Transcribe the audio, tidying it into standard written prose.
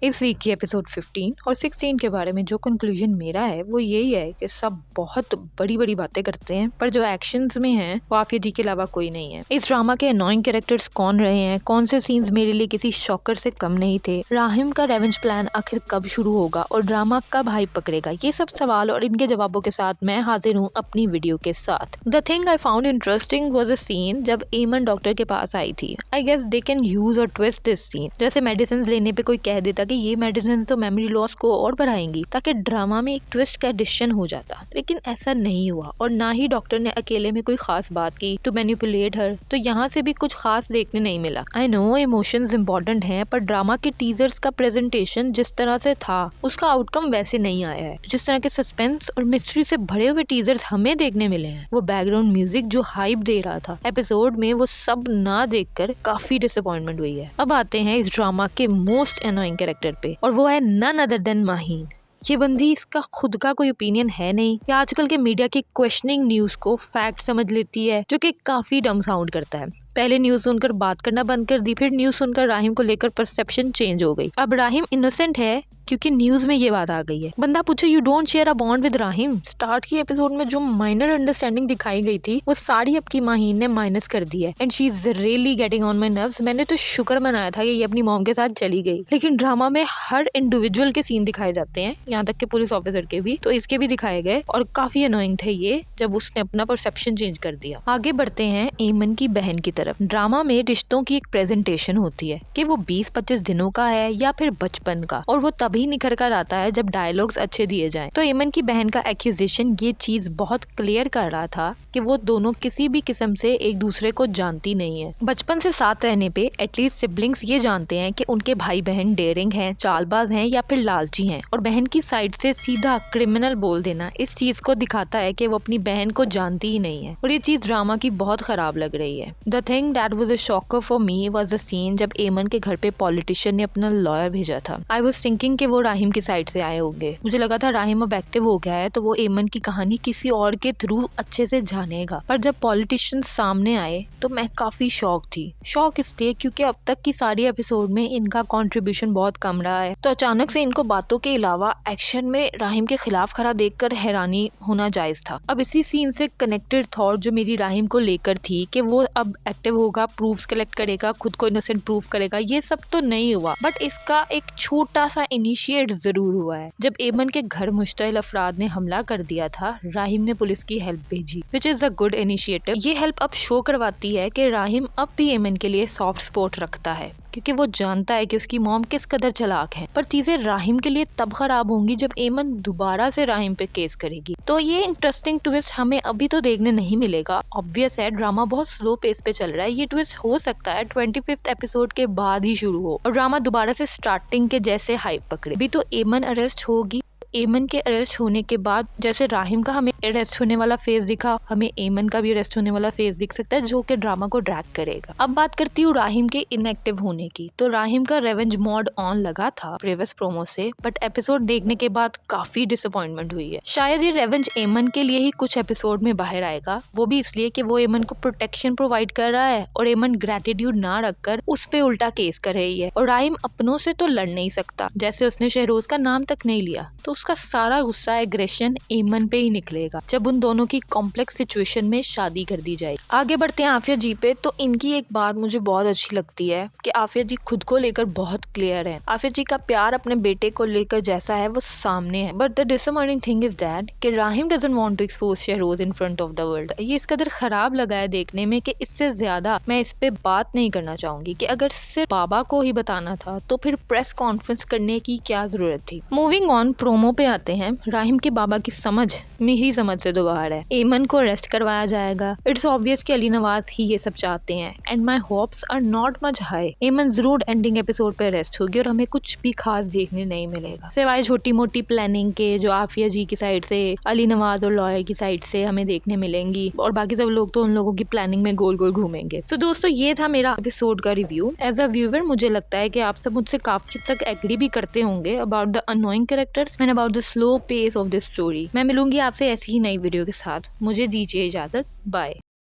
इस वीक की एपिसोड 15 और 16 के बारे में जो कंक्लूजन मेरा है वो यही है कि सब बहुत बड़ी बड़ी बातें करते हैं पर जो एक्शंस में हैं वो आफिया जी के अलावा कोई नहीं है। इस ड्रामा के अनोइंग कैरेक्टर्स कौन रहे हैं, कौन से सीन्स मेरे लिए किसी शॉकर से कम नहीं थे, राहिम का रेवेंज प्लान आखिर कब शुरू होगा और ड्रामा कब हाइप पकड़ेगा, ये सब सवाल और इनके जवाबों के साथ मैं हाजिर हूँ अपनी वीडियो के साथ। The thing I found interesting was a scene जब एमन डॉक्टर के पास आई थी। I guess they can use और ट्विस्ट दिस सीन, जैसे मेडिसिन लेने पे कोई कह देता कि ये मेडिसिन तो मेमोरी लॉस को और बढ़ाएंगी, ताकि ड्रामा में एक ट्विस्ट का एडिशन हो जाता। लेकिन ऐसा नहीं हुआ और ना ही डॉक्टर ने अकेले में कोई खास बात की टू मैनिपुलेट हर, तो यहाँ से भी कुछ खास देखने नहीं मिला। आई नो इमोशंस इंपॉर्टेंट हैं, पर ड्रामा के टीजर्स का प्रेजेंटेशन जिस तरह से था उसका आउटकम वैसे नहीं आया है। जिस तरह के सस्पेंस और मिस्ट्री से भरे हुए टीजर्स हमें देखने मिले हैं, वो बैकग्राउंड म्यूजिक जो हाइप दे रहा था एपिसोड में, वो सब ना देखकर काफी डिसअपॉइंटमेंट हुई है। अब आते हैं इस ड्रामा के मोस्ट एनोइंग कैरेक्टर पे, और वो है नन अदर देन माहीन। ये बंदी, इसका खुद का कोई ओपिनियन है नहीं, या आजकल के मीडिया की क्वेश्चनिंग न्यूज को फैक्ट समझ लेती है, जो कि काफी डम साउंड करता है। पहले न्यूज सुनकर बात करना बंद कर दी, फिर न्यूज सुनकर राहिम को लेकर परसेप्शन चेंज हो गई। अब राहिम इनोसेंट है क्योंकि न्यूज में ये बात आ गई है। बंदा पूछे you don't share a bond with Rahim. Start की एपिसोड में जो माइनर अंडरस्टैंडिंग दिखाई गई थी वो सारी अब की माहीन ने माइनस कर दी है, and she is really getting on my nerves. मैंने तो शुक्र मनाया था कि ये अपनी मॉम के साथ चली गई, लेकिन ड्रामा में हर इंडिविजुअल के सीन दिखाए जाते हैं, यहाँ तक के पुलिस ऑफिसर के भी, तो इसके भी दिखाए गए और काफी अनोइंग थे ये जब उसने अपना परसेप्शन चेंज कर दिया। आगे बढ़ते हैं एमन की बहन की तरफ। ड्रामा में रिश्तों की एक प्रेजेंटेशन होती है कि वो 20-25 दिनों का है या फिर बचपन का, और वो तभी निखर कर आता है जब डायलॉग्स अच्छे दिए जाएं। तो एमन की बहन का एक्यूजेशन ये चीज बहुत क्लियर कर रहा था कि वो दोनों किसी भी किस्म से एक दूसरे को जानती नहीं है। बचपन से साथ रहने पे एटलीस्ट सिबलिंग्स ये जानते हैं कि उनके भाई बहन डेयरिंग हैं, चालबाज हैं या फिर लालची हैं, और बहन की साइड से सीधा क्रिमिनल बोल देना इस चीज को दिखाता है कि वो अपनी बहन को जानती ही नहीं है, और ये चीज ड्रामा की बहुत खराब लग रही है। The thing that was a shocker for me was the scene जब एमन के घर पे पॉलिटिशियन ने अपना लॉयर भेजा था। आई वाज थिंकिंग कि वो राहिम की साइड से आए होंगे। मुझे लगा था राहिम अब एक्टिव हो गया है तो वो एमन की कहानी किसी और के थ्रू अच्छे से जानेगा, पर जब पॉलिटिशियन सामने आए तो मैं काफी शॉक थी। शॉक इसलिए क्योंकि अब तक की सारी एपिसोड में इनका कंट्रीब्यूशन बहुत कम रहा है, तो अचानक से इनको बातों के अलावा एक्शन में राहिम के खिलाफ खड़ा देखकर हैरानी होना जायज था। अब इसी सीन से कनेक्टेड थॉट जो मेरी राहिम को लेकर थी कि वो अब एक्टिव होगा, प्रूफ्स कलेक्ट करेगा, खुद को इनोसेंट प्रूव करेगा, ये सब तो नहीं हुआ, बट इसका एक छोटा सा इनिशिएट जरूर हुआ है। जब एमन के घर मुश्तइल अफराद ने हमला कर दिया था, राहिम ने पुलिस की हेल्प भेजी, which is a good initiative. ये हेल्प अब शो करवाती है कि राहिम अब भी एमन के लिए सॉफ्ट स्पॉट रखता है, क्योंकि वो जानता है कि उसकी मॉम किस कदर चालाक है। पर चीजें राहिम के लिए तब खराब होंगी जब एमन दोबारा से राहिम पे केस करेगी। तो ये इंटरेस्टिंग ट्विस्ट हमें अभी तो देखने नहीं मिलेगा। ऑब्वियस है ड्रामा बहुत स्लो पेस पे चल रहा है, ये ट्विस्ट हो सकता है 25th एपिसोड के बाद ही शुरू हो और ड्रामा दोबारा से स्टार्टिंग के जैसे हाइप पकड़े। अभी तो एमन अरेस्ट होगी, एमन के अरेस्ट होने के बाद जैसे राहिम का हमें अरेस्ट होने वाला फेज दिखा, हमें एमन का भी अरेस्ट होने वाला फेज दिख सकता है, जो कि ड्रामा को ड्रैग करेगा। अब बात करती हूँ राहिम के इनएक्टिव होने की। तो राहिम का रेवेंज मोड ऑन लगा था प्रीवियस प्रोमो से, बट एपिसोड देखने के बाद काफी डिसअपॉइंटमेंट हुई है। शायद ये रेवेंज एमन के लिए ही कुछ एपिसोड में बाहर आएगा, वो भी इसलिए कि वो एमन को प्रोटेक्शन प्रोवाइड कर रहा है और एमन ग्रेटिट्यूड ना रखकर उस पे उल्टा केस कर रही है, और राहिम अपनों से तो लड़ नहीं सकता, जैसे उसने शहरोज का नाम तक नहीं लिया, तो उसका सारा गुस्सा एग्रेशन एमन पे ही निकलेगा जब उन दोनों की कॉम्प्लेक्स सिचुएशन में शादी कर दी जाए। आगे बढ़ते हैं आफिया जी पे। तो इनकी एक बात मुझे बहुत अच्छी लगती है कि आफिया जी खुद को लेकर बहुत क्लियर है। आफिया जी का प्यार अपने बेटे को लेकर जैसा है वो सामने है, but the disappointing thing is that कि Rahim doesn't want to expose Shahroz in front of the world. ये इस कदर खराब लगा है देखने में कि इससे ज्यादा मैं इस पे बात नहीं करना चाहूंगी कि अगर सिर्फ बाबा को ही बताना था तो फिर प्रेस कॉन्फ्रेंस करने की क्या जरूरत थी। मूविंग ऑन, प्रोमो पे आते हैं। राहिम के बाबा की समझ मेरी समझ से तो बाहर है। एमन को अरेस्ट करवाया जाएगा। इट्स ऑब्वियस कि अली नवाज ही ये सब चाहते हैं, and my hopes are not much high. Eman जरूर एंडिंग एपिसोड पे अरेस्ट होगी और हमें कुछ भी खास देखने नहीं मिलेगा, सिवाय छोटी मोटी प्लानिंग के जो आफिया जी की साइड से, अली नवाज और लॉयर की साइड से हमें देखने मिलेंगी, और बाकी सब लोग तो उन लोगों की प्लानिंग में गोल गोल घूमेंगे। सो दोस्तों, ये था मेरा एपिसोड का रिव्यू। एज अ व्यूअर मुझे लगता है कि आप सब मुझसे काफी तक एग्री भी करते होंगे about the annoying characters and about the slow pace of this story. मैं मिलूंगी आपसे ऐसी ही नई वीडियो के साथ। मुझे दीजिए इजाजत। बाय।